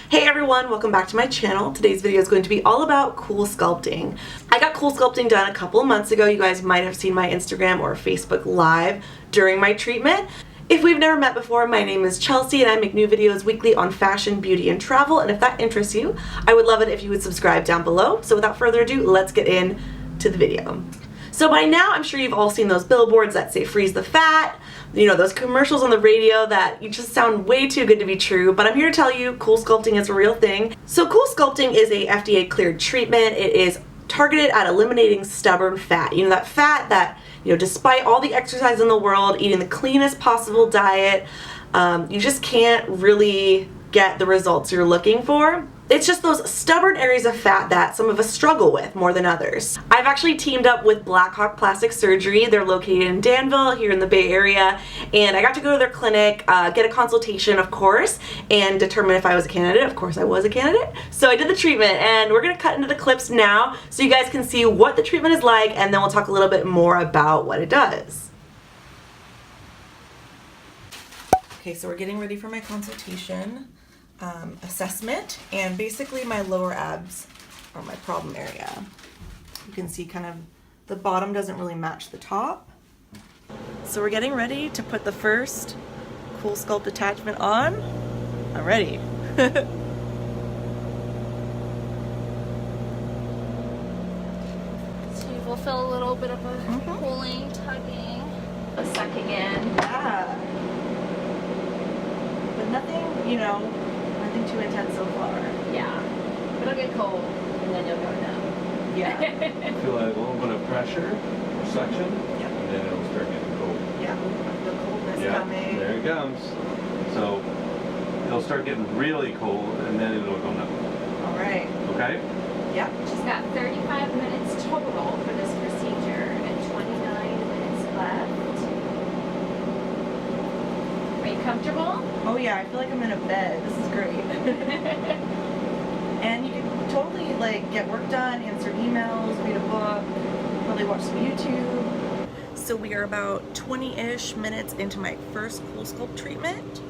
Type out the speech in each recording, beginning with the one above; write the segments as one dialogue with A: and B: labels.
A: Hey everyone, welcome back to my channel. Today's video is going to be all about CoolSculpting. I got CoolSculpting done a couple of months ago. You guys might have seen my Instagram or Facebook live during my treatment. If we've never met before, my name is Chelsea and I make new videos weekly on fashion, beauty, and travel. And if that interests you, I would love it if you would subscribe down below. So without further ado, let's get into the video. So by now, I'm sure you've all seen those billboards that say freeze the fat, you know, those commercials on the radio that you just sound way too good to be true, but I'm here to tell you CoolSculpting is a real thing. So CoolSculpting is a FDA cleared treatment. It is targeted at eliminating stubborn fat. You know, that fat that, you know, despite all the exercise in the world, eating the cleanest possible diet, you just can't really get the results you're looking for. It's just those stubborn areas of fat that some of us struggle with more than others. I've actually teamed up with Blackhawk Plastic Surgery. They're located in Danville here in the Bay Area, and I got to go to their clinic, get a consultation of course, and determine if I was a candidate. Of course I was a candidate. So I did the treatment, and we're gonna cut into the clips now so you guys can see what the treatment is like, and then we'll talk a little bit more about what it does. Okay, so we're getting ready for my consultation. Assessment, and basically my lower abs are my problem area. You can see kind of the bottom doesn't really match the top. So we're getting ready to put the first CoolSculpt attachment on. I'm ready.
B: So you will feel a little bit of a pulling, tugging, sucking in.
A: Yeah. But nothing, you know, nothing too intense so far.
B: Yeah. It'll get cold and then you'll go numb.
A: Yeah.
C: Feel like a little bit of pressure or suction,
A: Yep.
C: and then it'll start getting cold.
A: Yeah. The coldness coming.
C: There it comes. So it'll start getting really cold, and then it'll go numb.
A: All right.
C: Okay?
A: Yep.
B: She's got 35 minutes total for this procedure and 29 minutes left. Are you comfortable?
A: Oh yeah, I feel like I'm in a bed. This is great. And you can totally like get work done, answer emails, read a book, probably watch some YouTube. So we are about 20-ish minutes into my first CoolSculpt treatment.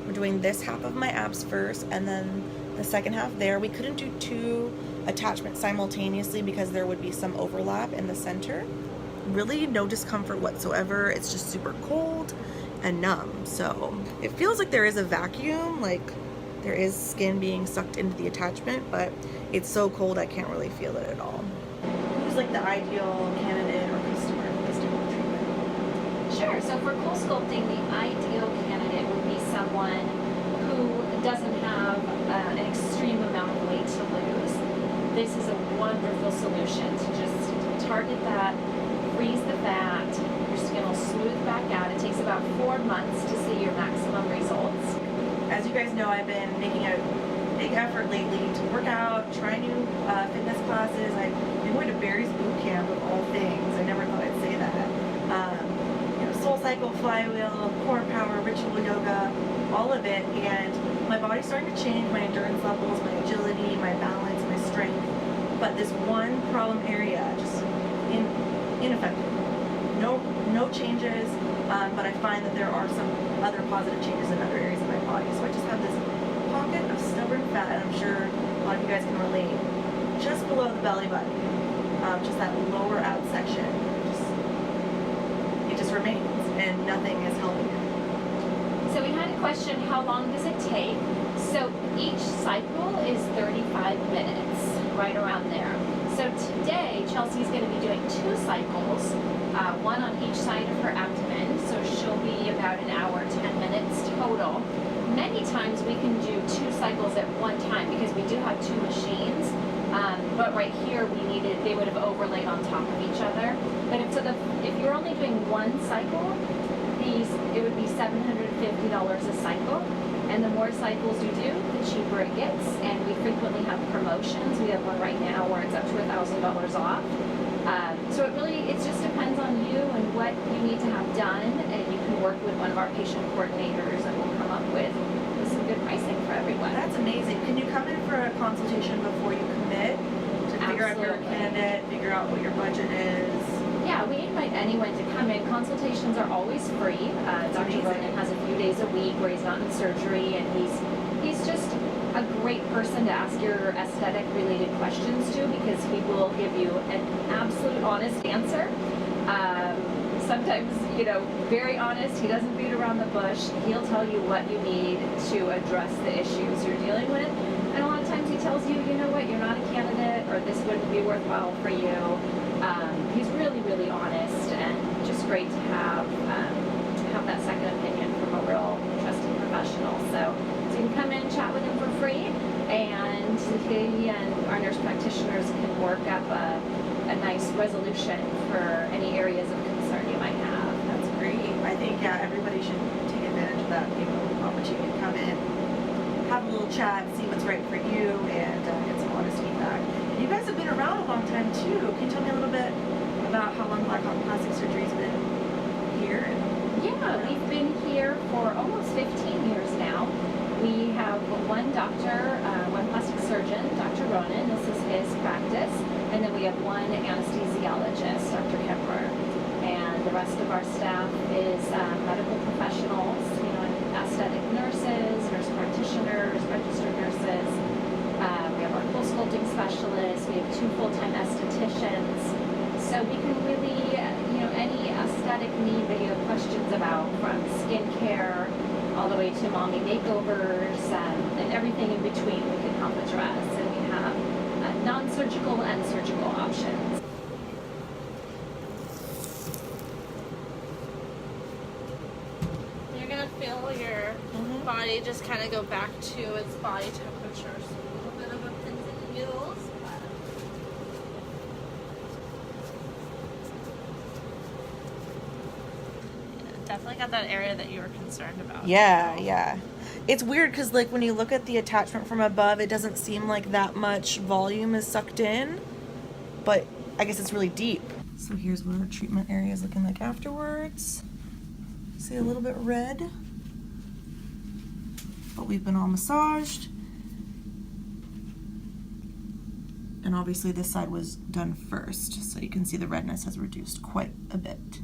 A: We're doing this half of my abs first and then the second half there. We couldn't do two attachments simultaneously because there would be some overlap in the center. Really no discomfort whatsoever. It's just super cold and numb. So it feels like there is a vacuum, like there is skin being sucked into the attachment, but it's so cold I can't really feel it at all. Who's like the ideal candidate or customer for this type of treatment?
B: Sure. So for CoolSculpting, the ideal candidate would be someone who doesn't have an extreme amount of weight to lose. This is a wonderful solution to just target that, freeze the fat. Your skin will smooth back out. It takes about 4 months to see your maximum results.
A: As you guys know, I've been making a big effort lately to work out, try new fitness classes. I've been going to Barry's boot camp of all things. I never thought I'd say that. You know, Soul Cycle, Flywheel, Core Power, Ritual Yoga, all of it, and my body's starting to change. My endurance levels, my agility, my balance, my strength. But this one problem area, just ineffective. No changes, but I find that there are some other positive changes in other areas of my body. So I just have this pocket of stubborn fat, and I'm sure a lot of you guys can relate, just below the belly button, just that lower out section. It just remains, and nothing is helping it.
B: So we had a question, how long does it take? So each cycle is 35 minutes, right around there. So today, Chelsea's going to be doing 2 cycles, one on each side of her abdomen, so she'll be about an hour, 10 minutes total. Many times we can do 2 cycles at one time because we do have 2 machines, but right here they would have overlaid on top of each other. But if you're only doing 1 cycle, it would be $750 a cycle. And the more cycles you do, the cheaper it gets. And we frequently have promotions. We have one right now where it's up to $1,000 off. So it just depends on you and what you need to have done. And you can work with one of our patient coordinators and we'll come up with some good pricing for everyone.
A: That's amazing. Can you come in for a consultation before you commit to figure out your candidate, figure out what your budget is?
B: Yeah, we invite anyone to come in. Consultations are always free. Dr. Ronan has a few days a week where he's not in surgery, and he's just a person to ask your aesthetic related questions to, because he will give you an absolute honest answer. Sometimes, you know, very honest. He doesn't beat around the bush. He'll tell you what you need to address the issues you're dealing with. And a lot of times he tells you, you know what, you're not a candidate, or this wouldn't be worthwhile for you. He's really, really honest, and just great to have that second opinion from a real trusted professional. So you can come in, chat with him for free, and he and our nurse practitioners can work up a nice resolution for any areas of concern you might have.
A: That's great. I think, yeah, everybody should take advantage of that, opportunity to come in, have a little chat, see what's right for you, and get some honest feedback. And you guys have been around a long time too. Can you tell me a little bit about how long Blackhawk Plastic Surgery's been here?
B: Yeah, we've been here for almost 15 years now. We have one doctor, one plastic surgeon, Dr. Ronan, this is his practice, and then we have one anesthesiologist, Dr. Kemper, and the rest of our staff is medical professionals, aesthetic nurses, nurse practitioners, registered nurses. We have our CoolSculpting specialists, we have 2 full-time estheticians, so we can really, any aesthetic need that you have questions about, from skincare all the way to mommy makeovers, and everything in between we can help address. And we have non-surgical and surgical options.
D: You're going to feel your body just kind of go back to its body temperature. So a little bit of a pins and needles. Definitely got that area that you were concerned about.
A: Yeah. It's weird because, like, when you look at the attachment from above, it doesn't seem like that much volume is sucked in, but I guess it's really deep. So here's what our treatment area is looking like afterwards. See, a little bit red, but we've been all massaged. And obviously this side was done first, so you can see the redness has reduced quite a bit.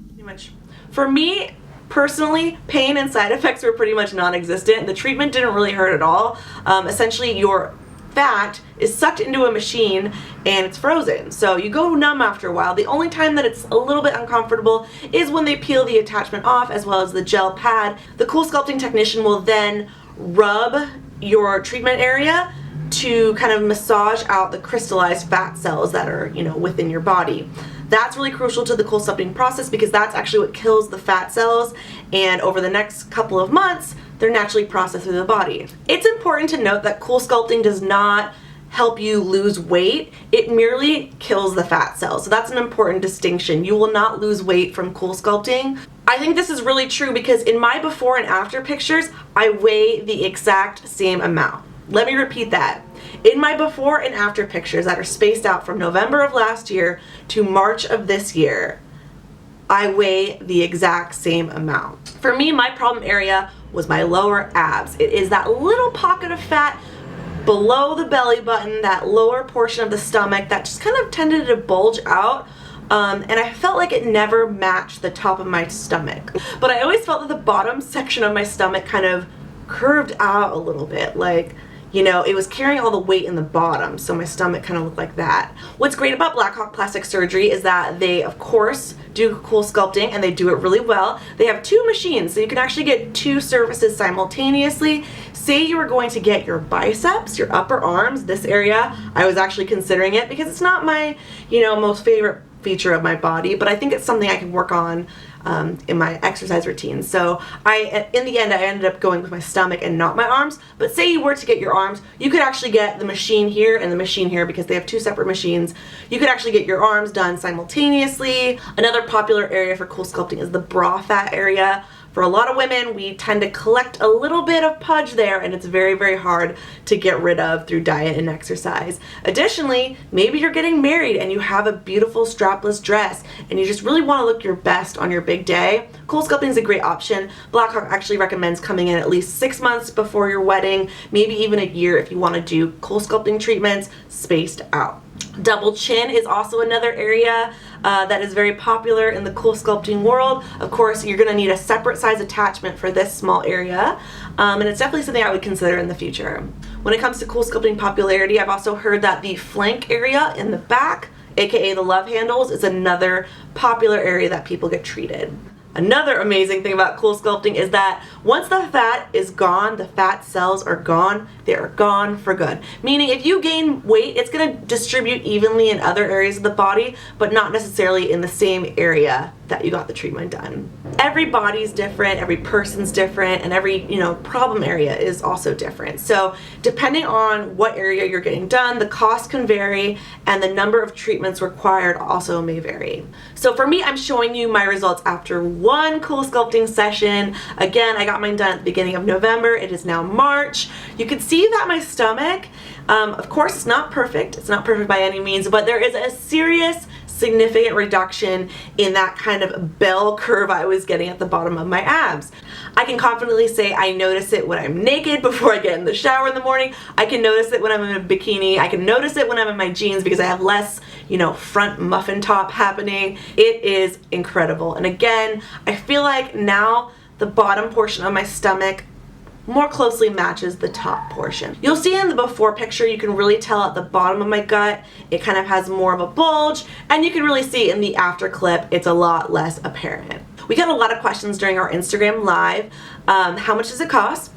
A: Pretty much. For me, personally, pain and side effects were pretty much non-existent. The treatment didn't really hurt at all. Essentially, your fat is sucked into a machine and it's frozen. So you go numb after a while. The only time that it's a little bit uncomfortable is when they peel the attachment off, as well as the gel pad. The CoolSculpting technician will then rub your treatment area to kind of massage out the crystallized fat cells that are, within your body. That's really crucial to the CoolSculpting process because that's actually what kills the fat cells, and over the next couple of months, they're naturally processed through the body. It's important to note that CoolSculpting does not help you lose weight, it merely kills the fat cells. So that's an important distinction. You will not lose weight from CoolSculpting. I think this is really true because in my before and after pictures, I weigh the exact same amount. Let me repeat that. In my before and after pictures that are spaced out from November of last year to March of this year, I weigh the exact same amount. For me, my problem area was my lower abs. It is that little pocket of fat below the belly button, that lower portion of the stomach that just kind of tended to bulge out. And I felt like it never matched the top of my stomach. But I always felt that the bottom section of my stomach kind of curved out a little bit, like, it was carrying all the weight in the bottom, so my stomach kind of looked like that. What's great about Blackhawk Plastic Surgery is that they, of course, do CoolSculpting, and they do it really well. They have 2 machines, so you can actually get 2 services simultaneously. Say you were going to get your biceps, your upper arms, this area. I was actually considering it because it's not my, most favorite feature of my body, but I think it's something I can work on in my exercise routine. So in the end, I ended up going with my stomach and not my arms. But say you were to get your arms, you could actually get the machine here and the machine here because they have 2 separate machines. You could actually get your arms done simultaneously. Another popular area for CoolSculpting is the bra fat area. For a lot of women, we tend to collect a little bit of pudge there, and it's very, very hard to get rid of through diet and exercise. Additionally, maybe you're getting married and you have a beautiful strapless dress and you just really want to look your best on your big day. CoolSculpting is a great option. Blackhawk actually recommends coming in at least 6 months before your wedding, maybe even a year if you want to do CoolSculpting treatments spaced out. Double chin is also another area that is very popular in the CoolSculpting world. Of course, you're going to need a separate size attachment for this small area, and it's definitely something I would consider in the future. When it comes to CoolSculpting popularity, I've also heard that the flank area in the back, aka the love handles, is another popular area that people get treated. Another amazing thing about CoolSculpting is that once the fat is gone, the fat cells are gone, they are gone for good. Meaning if you gain weight, it's going to distribute evenly in other areas of the body, but not necessarily in the same area that you got the treatment done. Every body's different, every person's different, and every, problem area is also different. So depending on what area you're getting done, the cost can vary and the number of treatments required also may vary. So for me, I'm showing you my results after one CoolSculpting session. Again, I got mine done at the beginning of November. It is now March. You can see that my stomach, of course, it's not perfect. It's not perfect by any means, but there is a serious significant reduction in that kind of bell curve I was getting at the bottom of my abs. I can confidently say I notice it when I'm naked before I get in the shower in the morning. I can notice it when I'm in a bikini. I can notice it when I'm in my jeans because I have less, front muffin top happening. It is incredible. And again, I feel like now the bottom portion of my stomach more closely matches the top portion. You'll see in the before picture, you can really tell at the bottom of my gut, it kind of has more of a bulge, and you can really see in the after clip, it's a lot less apparent. We got a lot of questions during our Instagram live. How much does it cost?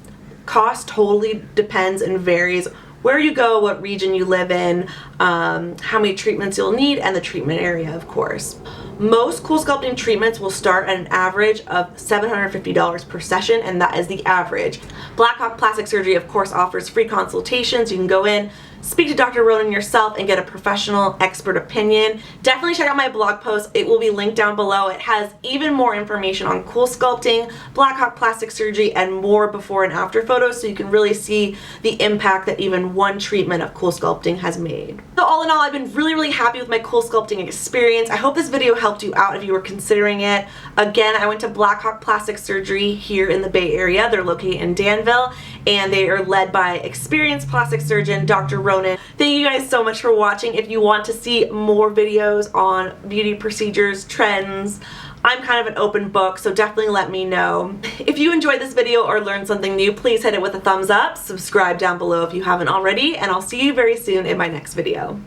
A: Cost totally depends and varies where you go, what region you live in, how many treatments you'll need, and the treatment area, of course. Most CoolSculpting treatments will start at an average of $750 per session, and that is the average. Blackhawk Plastic Surgery, of course, offers free consultations. You can go in, speak to Dr. Ronan yourself, and get a professional expert opinion. Definitely check out my blog post. It will be linked down below. It has even more information on CoolSculpting, Blackhawk Plastic Surgery, and more before and after photos, so you can really see the impact that even one treatment of CoolSculpting has made. So all in all, I've been really, really happy with my CoolSculpting experience. I hope this video helped you out if you were considering it. Again, I went to Blackhawk Plastic Surgery here in the Bay Area. They're located in Danville, and they are led by experienced plastic surgeon, Dr. Ronan. Thank you guys so much for watching. If you want to see more videos on beauty procedures, trends, I'm kind of an open book, so definitely let me know. If you enjoyed this video or learned something new, please hit it with a thumbs up, subscribe down below if you haven't already, and I'll see you very soon in my next video.